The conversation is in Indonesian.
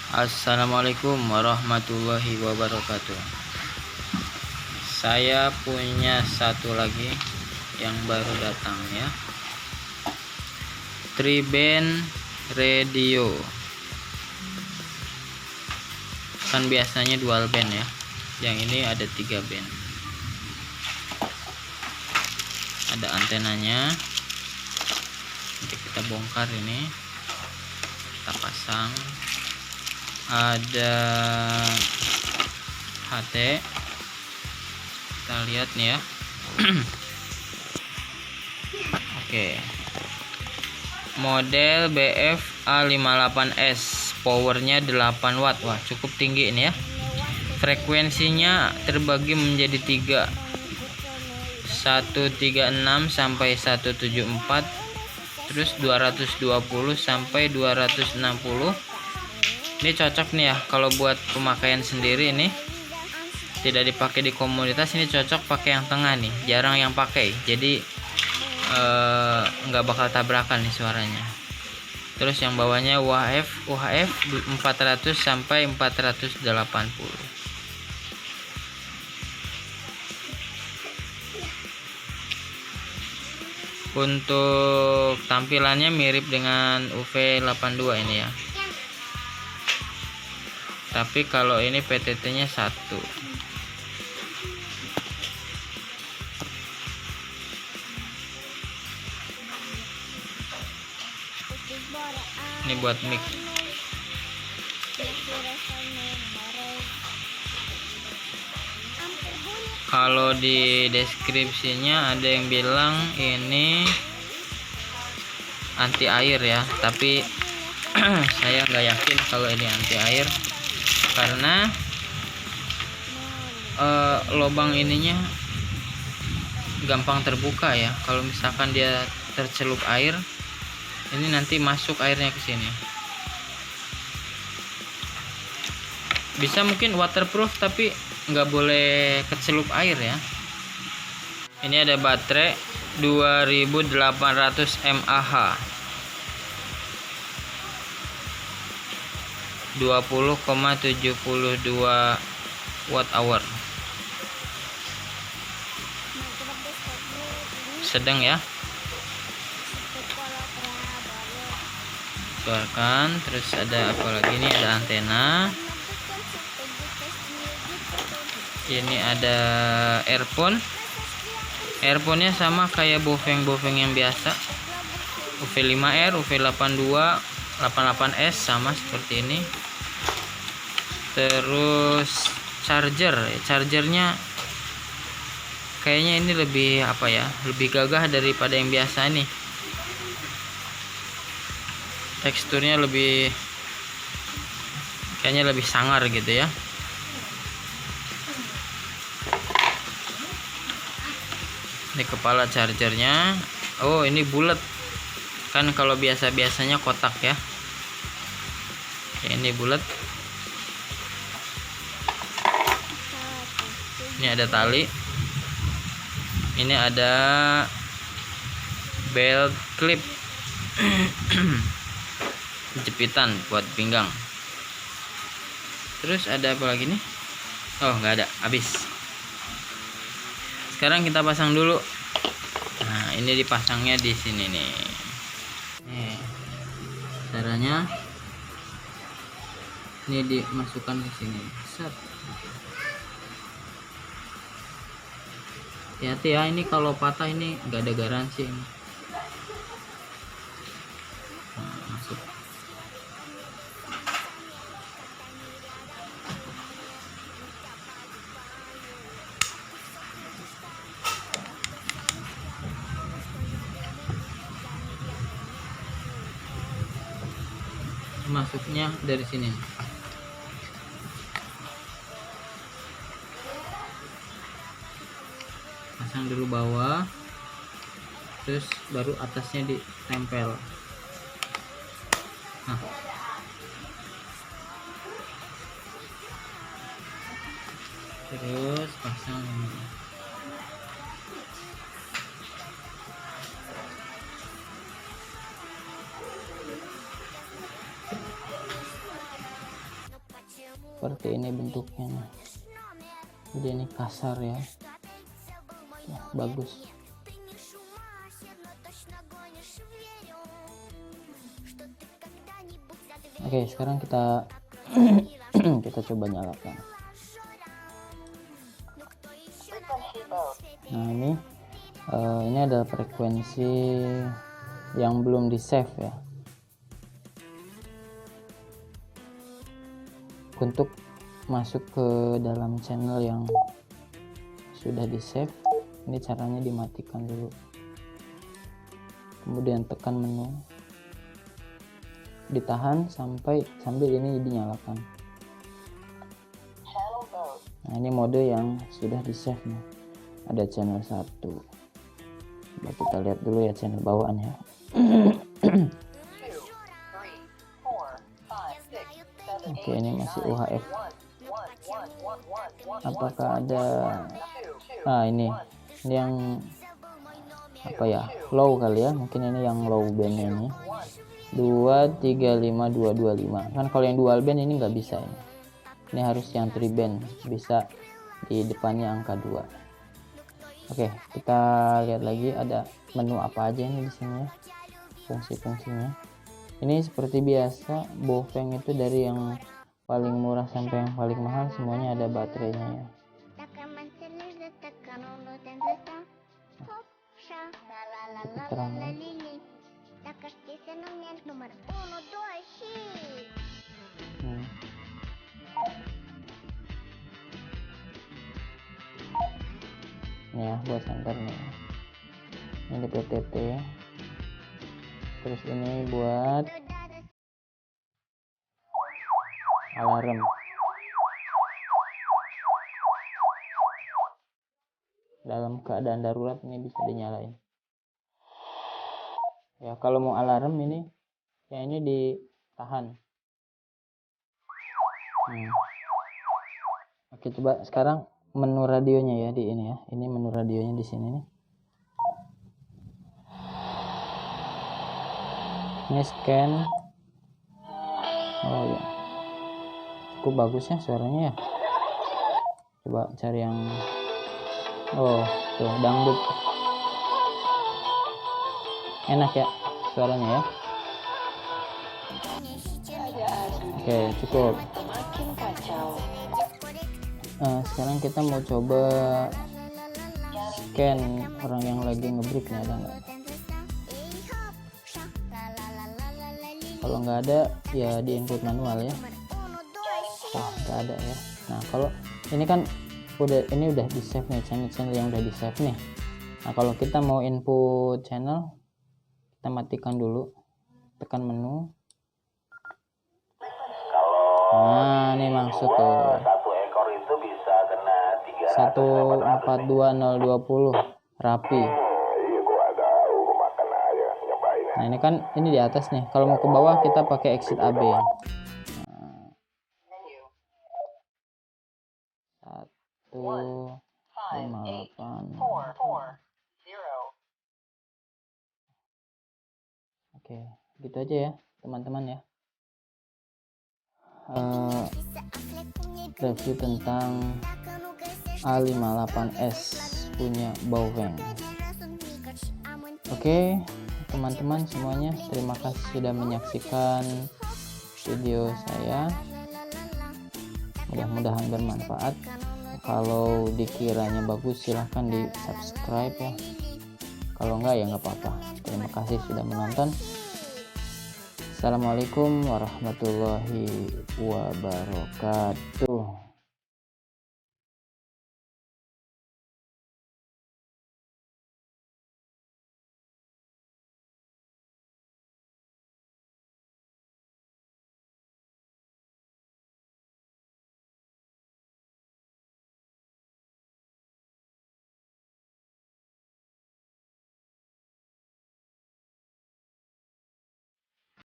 Assalamualaikum warahmatullahi wabarakatuh. Saya punya satu lagi yang baru datang ya. Triband radio. Kan biasanya dual band ya. Yang ini ada 3 band. Ada antenanya. Nanti kita bongkar ini. Kita pasang. Ada HT, kita lihat nih ya. Oke, model BF A58S, powernya 8 watt. Wah, cukup tinggi ini ya. Frekuensinya terbagi menjadi 3, 136 sampai 174, terus 220 sampai 260. Ini cocok nih ya kalau buat pemakaian sendiri. Ini tidak dipakai di komunitas, ini cocok pakai yang tengah nih, jarang yang pakai, jadi nggak bakal tabrakan nih suaranya. Terus yang bawahnya UHF 400 sampai 480. Untuk tampilannya mirip dengan UV82 ini ya. Tapi kalau ini PTT-nya 1. Ini buat mic. Kalau di deskripsinya ada yang bilang ini anti air ya, tapi saya nggak yakin kalau ini anti air, karena lubang ininya gampang terbuka ya. Kalau misalkan dia tercelup air, ini nanti masuk airnya ke sini. Bisa mungkin waterproof, tapi nggak boleh kecelup air ya. Ini ada baterai 2800 mAh, 20,72 watt hour. Sedang ya. Keluarkan. Terus ada apa lagi nih? Ada antena. Ini ada earphone. Earphone-nya sama kayak bofeng-bofeng yang biasa. UV5R, UV82, 88S sama seperti ini. Terus chargernya kayaknya ini lebih apa ya, lebih gagah daripada yang biasa nih. Teksturnya kayaknya lebih sangar gitu ya. Ini kepala chargernya. Oh, ini bulat. Kan kalau biasanya kotak ya. Ini bulat. Ini ada tali. Ini ada belt clip. Jepitan buat pinggang. Terus ada apa lagi nih? Oh, nggak ada, habis. Sekarang kita pasang dulu. Nah, ini dipasangnya di sini nih. Nih, caranya ini dimasukkan ke sini. Set. Hati-hati ya, ini kalau patah ini nggak ada garansi ini. Nah, masuk. Masuknya dari sini. Pasang dulu bawah, terus baru atasnya ditempel. Nah, terus pasang ini. seperti ini bentuknya. Jadi ini kasar ya. Nah, bagus. Oke, sekarang kita kita coba nyalakan. Nah, ini adalah frekuensi yang belum di save ya. Untuk masuk ke dalam channel yang sudah di save, ini caranya dimatikan dulu, kemudian tekan menu, ditahan sambil ini dinyalakan. Nah, ini mode yang sudah di save nih. Ada channel 1. Coba kita lihat dulu ya channel bawaannya. Oke, ini masih UHF. Apakah ada ini yang apa ya, low kali ya, mungkin ini yang low bandnya ini 235225 kan. Kalau yang dual band ini nggak bisa ya. Ini harus yang tri band, bisa di depannya angka 2. Oke, kita lihat lagi ada menu apa aja ini di sini ya, fungsi-fungsinya. Ini seperti biasa, Baofeng itu dari yang paling murah sampai yang paling mahal semuanya ada baterainya ya. Kita terangkan. Ya, buat senternya. Ini PTT. Terus ini buat alarm. Dalam keadaan darurat ini bisa dinyalain. Ya, kalau mau alarm ini ya ini ditahan. Oke, coba sekarang menu radionya ya di ini ya. Ini menu radionya di sini nih. Ini scan. Oh ya, cukup bagus ya suaranya ya. Coba cari yang tuh dangdut. Enak ya suaranya ya. Oke, cukup. Sekarang kita mau coba scan orang yang lagi ngebreak nih, ada nggak? Kalau nggak ada ya di input manual ya. Nggak ada ya. Nah, kalau ini kan udah di save nih, channel yang udah di save nih. Nah, kalau kita mau input channel, kita matikan dulu, tekan menu. Nah, ini maksud tuh. Satu ekor itu bisa kena 142020 rapi. Iya, gua tahu, makan aja, nyobain. Nah, ini kan ini di atas nih. Kalau mau ke bawah kita pakai exit AB. Nah. 158. Oke, gitu aja ya teman-teman ya. Review tentang A58s punya Baofeng. Oke, teman-teman semuanya, terima kasih sudah menyaksikan video saya. Mudah-mudahan bermanfaat. Kalau dikiranya bagus silahkan di subscribe ya. Kalau enggak ya nggak apa-apa. Terima kasih sudah menonton. Assalamualaikum warahmatullahi wabarakatuh.